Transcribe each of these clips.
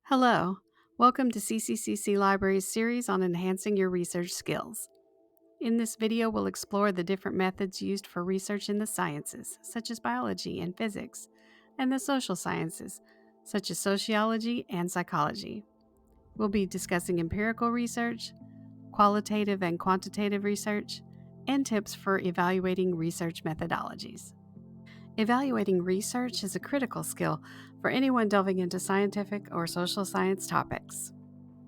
Hello, welcome to CCCC Library's series on enhancing your research skills. In this video, we'll explore the different methods used for research in the sciences, such as biology and physics, and the social sciences, such as sociology and psychology. We'll be discussing empirical research, qualitative and quantitative research, and tips for evaluating research methodologies. Evaluating research is a critical skill for anyone delving into scientific or social science topics.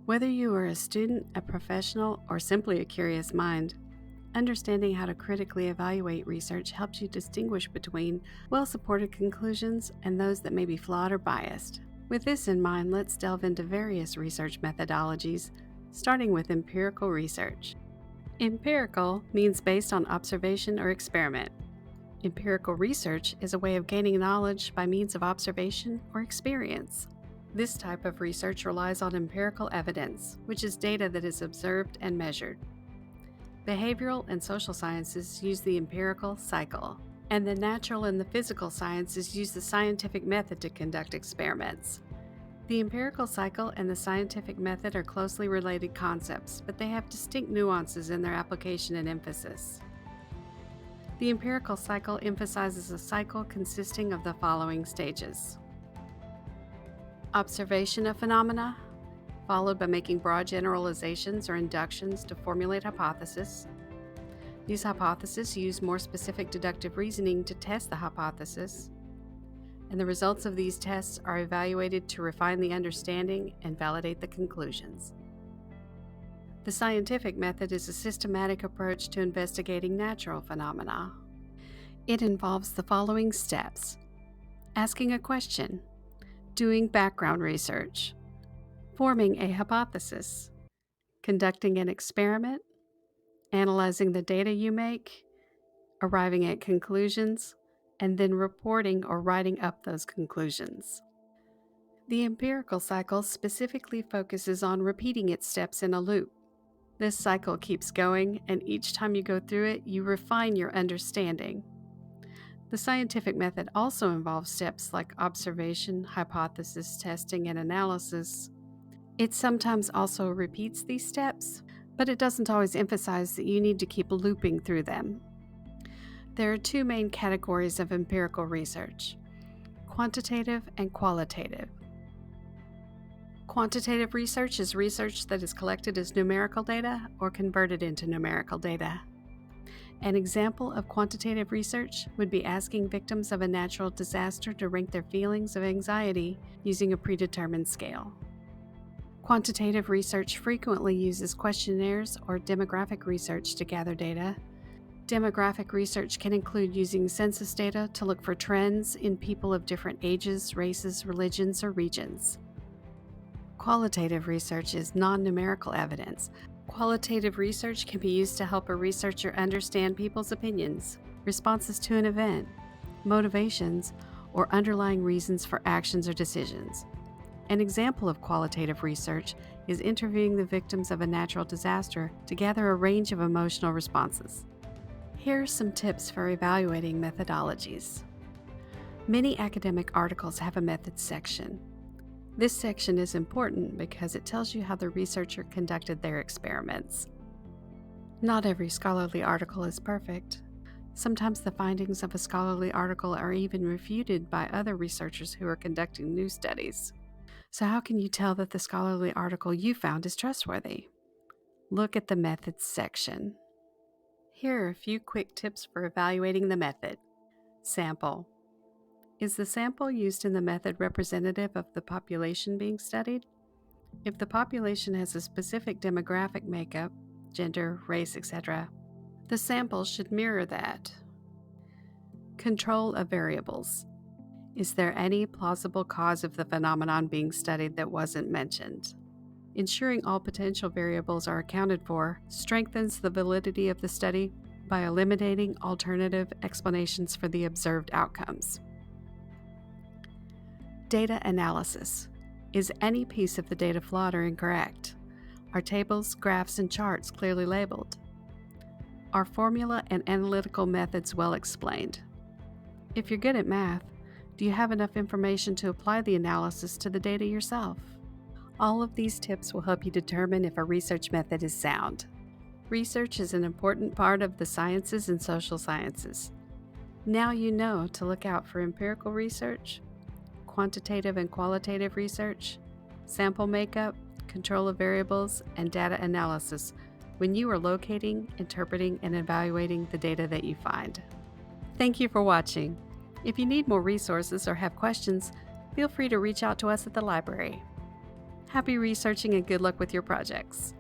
Whether you are a student, a professional, or simply a curious mind, understanding how to critically evaluate research helps you distinguish between well-supported conclusions and those that may be flawed or biased. With this in mind, let's delve into various research methodologies, starting with empirical research. Empirical means based on observation or experiment. Empirical research is a way of gaining knowledge by means of observation or experience. This type of research relies on empirical evidence, which is data that is observed and measured. Behavioral and social sciences use the empirical cycle, and the natural and the physical sciences use the scientific method to conduct experiments. The empirical cycle and the scientific method are closely related concepts, but they have distinct nuances in their application and emphasis. The empirical cycle emphasizes a cycle consisting of the following stages: observation of phenomena, followed by making broad generalizations or inductions to formulate hypotheses. These hypotheses use more specific deductive reasoning to test the hypothesis, and the results of these tests are evaluated to refine the understanding and validate the conclusions. The scientific method is a systematic approach to investigating natural phenomena. It involves the following steps: asking a question, doing background research, forming a hypothesis, conducting an experiment, analyzing the data you make, arriving at conclusions, and then reporting or writing up those conclusions. The empirical cycle specifically focuses on repeating its steps in a loop. This cycle keeps going, and each time you go through it, you refine your understanding. The scientific method also involves steps like observation, hypothesis testing, and analysis. It sometimes also repeats these steps, but it doesn't always emphasize that you need to keep looping through them. There are two main categories of empirical research: quantitative and qualitative. Quantitative research is research that is collected as numerical data or converted into numerical data. An example of quantitative research would be asking victims of a natural disaster to rank their feelings of anxiety using a predetermined scale. Quantitative research frequently uses questionnaires or demographic research to gather data. Demographic research can include using census data to look for trends in people of different ages, races, religions, or regions. Qualitative research is non-numerical evidence. Qualitative research can be used to help a researcher understand people's opinions, responses to an event, motivations, or underlying reasons for actions or decisions. An example of qualitative research is interviewing the victims of a natural disaster to gather a range of emotional responses. Here are some tips for evaluating methodologies. Many academic articles have a methods section. This section is important because it tells you how the researcher conducted their experiments. Not every scholarly article is perfect. Sometimes the findings of a scholarly article are even refuted by other researchers who are conducting new studies. So how can you tell that the scholarly article you found is trustworthy? Look at the methods section. Here are a few quick tips for evaluating the method. Sample. Is the sample used in the method representative of the population being studied? If the population has a specific demographic makeup, gender, race, etc., the sample should mirror that. Control of variables. Is there any plausible cause of the phenomenon being studied that wasn't mentioned? Ensuring all potential variables are accounted for strengthens the validity of the study by eliminating alternative explanations for the observed outcomes. Data analysis. Is any piece of the data flawed or incorrect? Are tables, graphs, and charts clearly labeled? Are formula and analytical methods well explained? If you're good at math, do you have enough information to apply the analysis to the data yourself? All of these tips will help you determine if a research method is sound. Research is an important part of the sciences and social sciences. Now you know to look out for empirical research, quantitative and qualitative research, sample makeup, control of variables, and data analysis when you are locating, interpreting, and evaluating the data that you find. Thank you for watching. If you need more resources or have questions, feel free to reach out to us at the library. Happy researching and good luck with your projects.